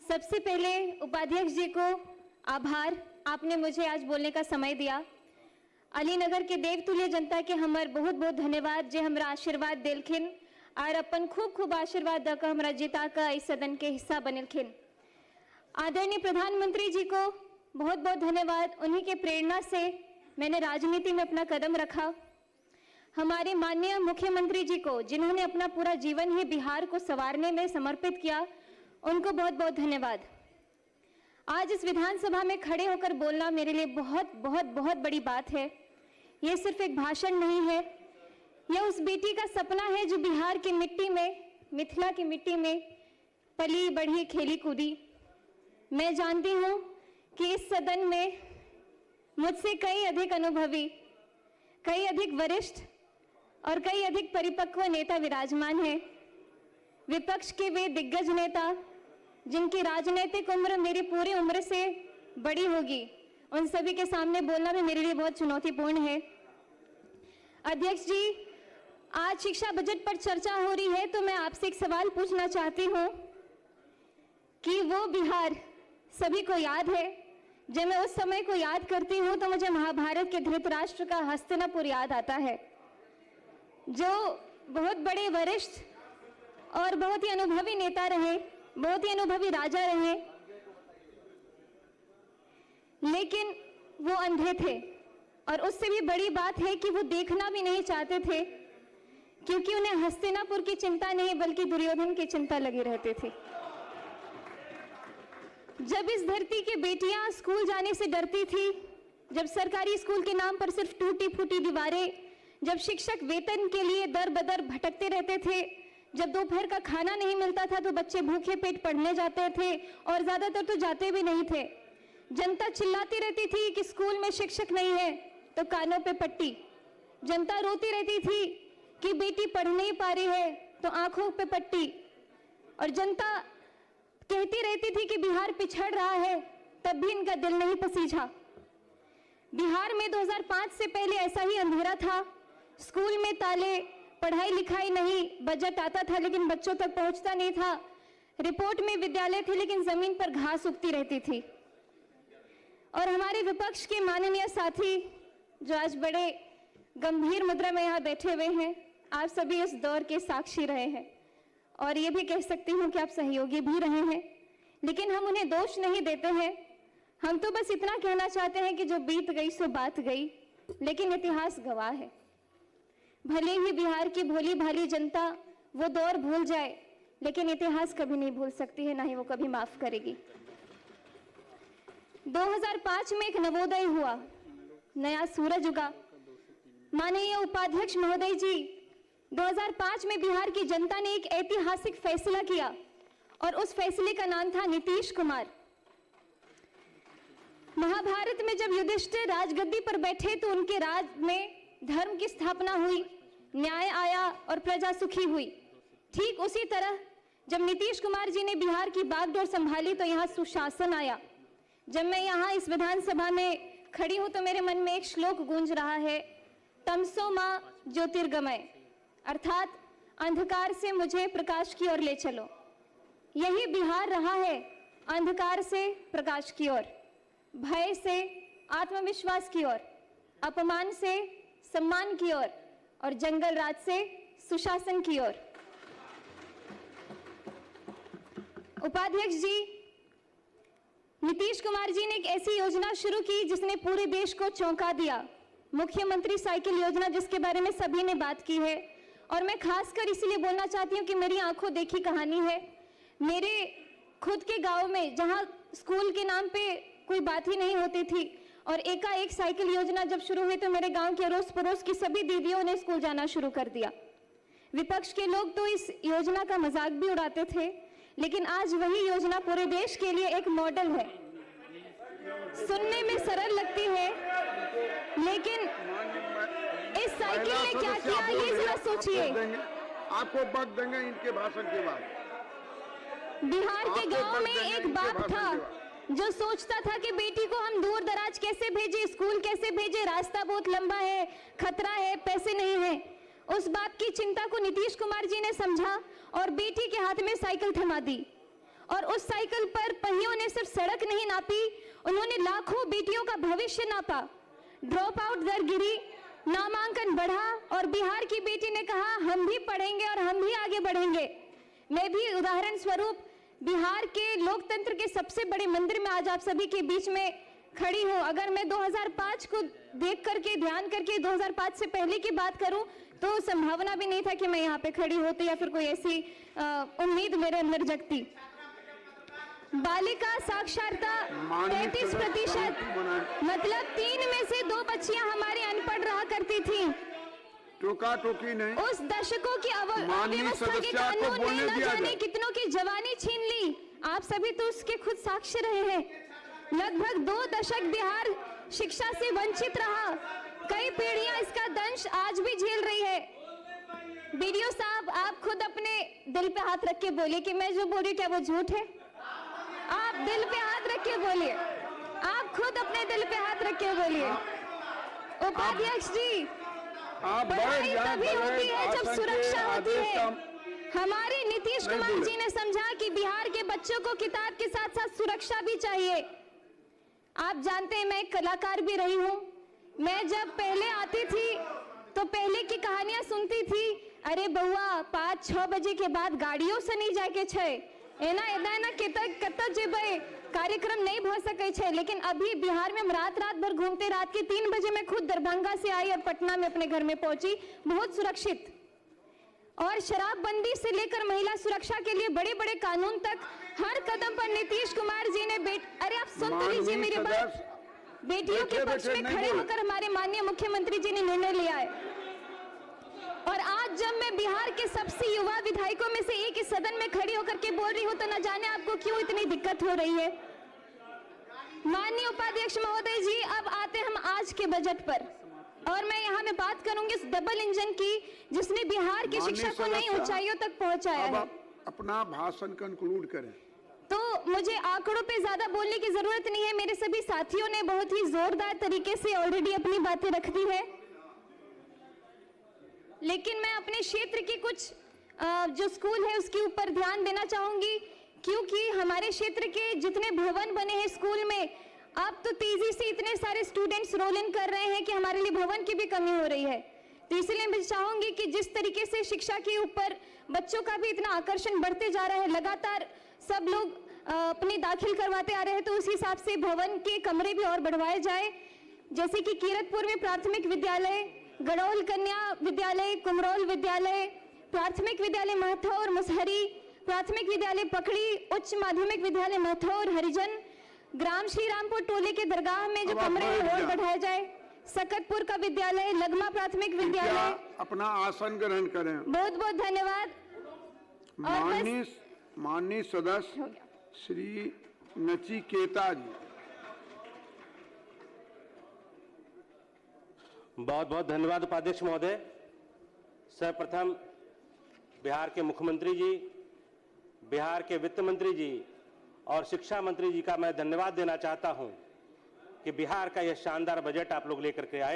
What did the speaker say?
सबसे पहले उपाध्यक्ष जी को आभार, आपने मुझे आज बोलने का समय दिया। अलीनगर के देवतुल्य जनता के हमार बहुत बहुत धन्यवाद जे हमरा आशीर्वाद दिलखिन और अपन खूब खूब आशीर्वाद दकर हमरा जिता का इस सदन के हिस्सा बनलखिन। आदरणीय प्रधानमंत्री जी को बहुत बहुत धन्यवाद, उन्हीं के प्रेरणा से मैंने राजनीति में अपना कदम रखा। हमारे माननीय मुख्यमंत्री जी को, जिन्होंने अपना पूरा जीवन ही बिहार को संवारने में समर्पित किया, उनको बहुत बहुत धन्यवाद। आज इस विधानसभा में खड़े होकर बोलना मेरे लिए बहुत बहुत बहुत बड़ी बात है। ये सिर्फ एक भाषण नहीं है, यह उस बेटी का सपना है जो बिहार की मिट्टी में, मिथिला की मिट्टी में पली बढ़ी, खेली कूदी। मैं जानती हूँ कि इस सदन में मुझसे कई अधिक अनुभवी, कई अधिक वरिष्ठ और कई अधिक परिपक्व नेता विराजमान हैं। विपक्ष के वे दिग्गज नेता जिनकी राजनीतिक उम्र मेरी पूरी उम्र से बड़ी होगी, उन सभी के सामने बोलना भी मेरे लिए बहुत चुनौतीपूर्ण है। अध्यक्ष जी, आज शिक्षा बजट पर चर्चा हो रही है, तो मैं आपसे एक सवाल पूछना चाहती हूँ कि वो बिहार सभी को याद है। जब मैं उस समय को याद करती हूँ तो मुझे महाभारत के धृतराष्ट्र का हस्तिनापुर याद आता है, जो बहुत बड़े वरिष्ठ और बहुत ही अनुभवी नेता रहे, बहुत ही अनुभवी राजा रहे, लेकिन वो अंधे थे। और उससे भी बड़ी बात है कि वो देखना भी नहीं चाहते थे, क्योंकि उन्हें हस्तिनापुर की चिंता नहीं बल्कि दुर्योधन की चिंता लगी रहती थी। जब इस धरती की बेटियां स्कूल जाने से डरती थी, जब सरकारी स्कूल के नाम पर सिर्फ टूटी फूटी दीवारें, जब शिक्षक वेतन के लिए दर बदर भटकते रहते थे, जब दोपहर का खाना नहीं मिलता था तो बच्चे भूखे पेट पढ़ने जाते थे और ज्यादातर तो जाते भी नहीं थे। जनता चिल्लाती रहती थी कि स्कूल में शिक्षक नहीं है, तो कानों पे पट्टी। जनता रोती रहती थी कि बेटी पढ़ नहीं पा रही है, तो आंखों पे पट्टी। और जनता कहती रहती थी कि बिहार पिछड़ रहा है, तब भी इनका दिल नहीं पसीझा। बिहार में 2005 से पहले ऐसा ही अंधेरा था। स्कूल में ताले, पढ़ाई लिखाई नहीं, बजट आता था लेकिन बच्चों तक पहुंचता नहीं था। रिपोर्ट में विद्यालय थे लेकिन जमीन पर घास उगती रहती थी। और हमारे विपक्ष के माननीय साथी जो आज बड़े गंभीर मुद्रा में यहाँ बैठे हुए हैं, आप सभी इस दौर के साक्षी रहे हैं और ये भी कह सकती हूँ कि आप सहयोगी भी रहे हैं, लेकिन हम उन्हें दोष नहीं देते हैं। हम तो बस इतना कहना चाहते हैं कि जो बीत गई सो बात गई, लेकिन इतिहास गवाह है। भले ही बिहार की भोली भाली जनता वो दौर भूल जाए, लेकिन इतिहास कभी नहीं भूल सकती है, ना ही वो कभी माफ करेगी। 2005 में एक नवोदय हुआ, नया सूरज उगा। माननीय उपाध्यक्ष महोदय जी, 2005 में बिहार की जनता ने एक ऐतिहासिक फैसला किया और उस फैसले का नाम था नीतीश कुमार। महाभारत में जब युधिष्ठिर राजगद्दी पर बैठे तो उनके राज में धर्म की स्थापना हुई, न्याय आया और प्रजा सुखी हुई। ठीक उसी तरह जब नीतीश कुमार जी ने बिहार की बागडोर संभाली तो यहाँ सुशासन आया। जब मैं यहाँ इस विधानसभा में खड़ी हूँ तो मेरे मन में एक श्लोक गूंज रहा है, तमसो मां ज्योतिर्गमय, अर्थात अंधकार से मुझे प्रकाश की ओर ले चलो। यही बिहार रहा है, अंधकार से प्रकाश की ओर, भय से आत्मविश्वास की ओर, अपमान से सम्मान की ओर और जंगल राज से सुशासन की ओर। उपाध्यक्ष जी, नीतीश कुमार जी ने एक ऐसी योजना शुरू की जिसने पूरे देश को चौंका दिया, मुख्यमंत्री साइकिल योजना, जिसके बारे में सभी ने बात की है। और मैं खासकर इसलिए बोलना चाहती हूँ कि मेरी आंखों देखी कहानी है। मेरे खुद के गांव में जहां स्कूल के नाम पे कोई बात ही नहीं होती थी और एकाएक साइकिल योजना जब शुरू हुई तो मेरे गांव के अड़ोस पड़ोस की सभी दीदियों ने स्कूल जाना शुरू कर दिया। विपक्ष के लोग तो इस योजना का मजाक भी उड़ाते थे, लेकिन आज वही योजना पूरे देश के लिए एक मॉडल है। सुनने में सरल लगती है, लेकिन इस साइकिल ने क्या किया ये जरा सोचिए। आपको वक्त देंगे इनके भाषण के बाद। बिहार के गांव में एक बाप था जो सोचता था कि बेटी को हम दूर दराज कैसे भेजे, स्कूल कैसे भेजे, रास्ता बहुत लंबा है, खतरा है, पैसे नहीं है। उस बाप की चिंता को नीतीश कुमार जी ने समझा और बेटी के हाथ में साइकिल थमा दी और उस साइकिल पर पहियों ने सिर्फ सड़क नहीं नापी, उन्होंने लाखों बेटियों का भविष्य नापा। ड्रॉप आउट दर गिरी, नामांकन बढ़ा और बिहार की बेटी ने कहा हम भी पढ़ेंगे और हम भी आगे बढ़ेंगे। मैं भी उदाहरण स्वरूप बिहार के लोकतंत्र के सबसे बड़े मंदिर में आज आप सभी के बीच में खड़ी हूं। अगर मैं 2005 को देख करके, ध्यान करके 2005 से पहले की बात करूं तो संभावना भी नहीं था कि मैं यहाँ पे खड़ी होती या फिर कोई ऐसी उम्मीद मेरे अंदर जगती। बालिका साक्षरता 33%, मतलब 3 में से 2 बच्चियां हमारी अनपढ़ रहा करती थी। टोका टोकी नहीं। उस दशकों की अव्यवस्था के कानून ने न जाने कितनों की जवानी छीन ली। आप सभी तो उसके खुद साक्षी रहे हैं। लगभग 2 दशक बिहार शिक्षा से वंचित रहा। कई पीढ़ियां इसका दंश आज भी झेल रही है। बीडीओ साहब, आप खुद अपने दिल पे हाथ रख के बोलिए कि मैं जो बोल रही क्या वो झूठ है। आप दिल पे हाथ रख के बोलिए, आप खुद अपने दिल पे हाथ रख के बोलिए। उपाध्यक्ष जी, पढ़ाई तभी होती है जब सुरक्षा होती है। हमारे नीतीश कुमार जी ने समझा कि बिहार के बच्चों को किताब के साथ साथ सुरक्षा भी चाहिए। आप जानते हैं मैं एक कलाकार भी रही हूं। मैं जब पहले आती थी तो पहले की कहानियां सुनती थी, अरे बउआ 5-6 बजे के बाद गाड़ियों से नहीं जाके छे एना एना कत जेबे, कार्यक्रम नहीं भ सके छे। लेकिन अभी बिहार में हम रात भर घूमते, रात के 3 बजे मैं खुद दरभंगा से आई और पटना में अपने घर में पहुंची, बहुत सुरक्षित। और शराबबंदी से लेकर महिला सुरक्षा के लिए बड़े बड़े कानून तक हर कदम पर नीतीश कुमार जी ने अरे आप सुन तो लीजिए मेरी बात। बेटियों के पक्ष में खड़े होकर हमारे माननीय मुख्यमंत्री जी ने निर्णय लिया है। और आज जब मैं बिहार के सबसे युवा विधायकों में से एक इस सदन में खड़ी होकर के बोल रही हूं तो न जाने आपको क्यों इतनी दिक्कत हो रही है। माननीय उपाध्यक्ष महोदय जी, अब आते हम आज के बजट पर, और मैं यहाँ में बात करूंगी इस डबल इंजन की जिसने बिहार की शिक्षा को नई ऊंचाइयों तक पहुंचाया है। अपना भाषण कंक्लूड करें। तो मुझे आंकड़ों पे ज्यादा बोलने की जरूरत नहीं है, मेरे सभी साथियों ने बहुत ही जोरदार तरीके से ऑलरेडी अपनी बातें रख दी है। लेकिन मैं अपने क्षेत्र के कुछ जो स्कूल है उसके ऊपर ध्यान देना चाहूंगी, क्योंकि हमारे क्षेत्र के जितने भवन बने हैं स्कूल में, अब तो तेजी से इतने सारे स्टूडेंट्स रोल इन कर रहे हैं कि हमारे लिए भवन की भी कमी हो रही है। तो इसलिए मैं चाहूंगी कि जिस तरीके से शिक्षा के ऊपर बच्चों का भी इतना आकर्षण बढ़ते जा रहा है, लगातार सब लोग अपने दाखिल करवाते आ रहे हैं, तो उस हिसाब से भवन के कमरे भी और बढ़वाए जाए। जैसे कि कीरतपुर में प्राथमिक विद्यालय, गड़ौल कन्या विद्यालय, कुमरौल विद्यालय, प्राथमिक विद्यालय महथौर मुसहरी, प्राथमिक विद्यालय पकड़ी, उच्च माध्यमिक विद्यालय महथौर हरिजन, ग्राम श्री रामपुर टोले के दरगाह में जो कमरे हैं और बढ़ाया जाए, सकतपुर का विद्यालय, लगमा प्राथमिक विद्यालय। अपना आसन ग्रहण करें। बहुत बहुत धन्यवाद। माननीय सदस्य श्री नचिकेता जी। बहुत बहुत धन्यवाद उपाध्यक्ष महोदय। सर्वप्रथम बिहार के मुख्यमंत्री जी, बिहार के वित्त मंत्री जी और शिक्षा मंत्री जी का मैं धन्यवाद देना चाहता हूं कि बिहार का यह शानदार बजट आप लोग लेकर के आए।